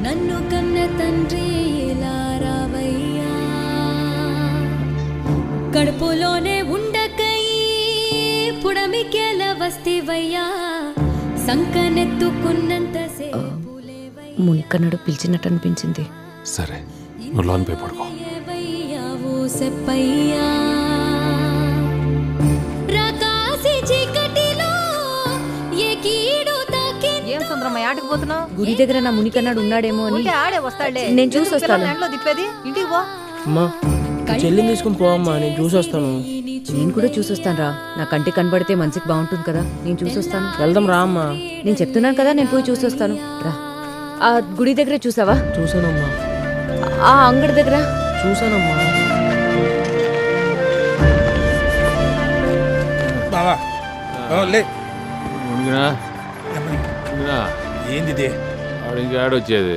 నన్ను కన్న తండ్రి ఇలా రావయ్యా కడుపులోనే ఉండకై పుడమికేల వస్తేవయ్యా సంకనెత్తుకున్నంత మునికన్నాడు పిలిచినట్టు అనిపించింది. సరే నువ్వు లోన్ పే పడుకో. ఏం సుందరమ్మ ఆటకు పోతున్నావు? గుడి దగ్గర నా మునికన్నాడు ఉన్నాడేమో అని ఆడే వస్తాడులే. నేను చూసి వస్తాను. తిప్పేది ఇంటికి పో. అమ్మా చెల్లిని తీసుకుని పోవమ్మా, నేను చూసి వస్తాను. నేను కూడా చూసొస్తాను రా. నా కంటికి కనబడితే మనసుకి బాగుంటుంది కదా, నేను చూసొస్తాను. వెళ్దాం రా అమ్మా. నేను చెప్తున్నాను కదా, నేను పోయి చూసొస్తాను రా. ఆ గుడి దగ్గర చూసావా? చూసానమ్మా. ఆ అంగడి దగ్గర చూసానమ్మా. ఏంది ఆడికి ఆడొచ్చేది?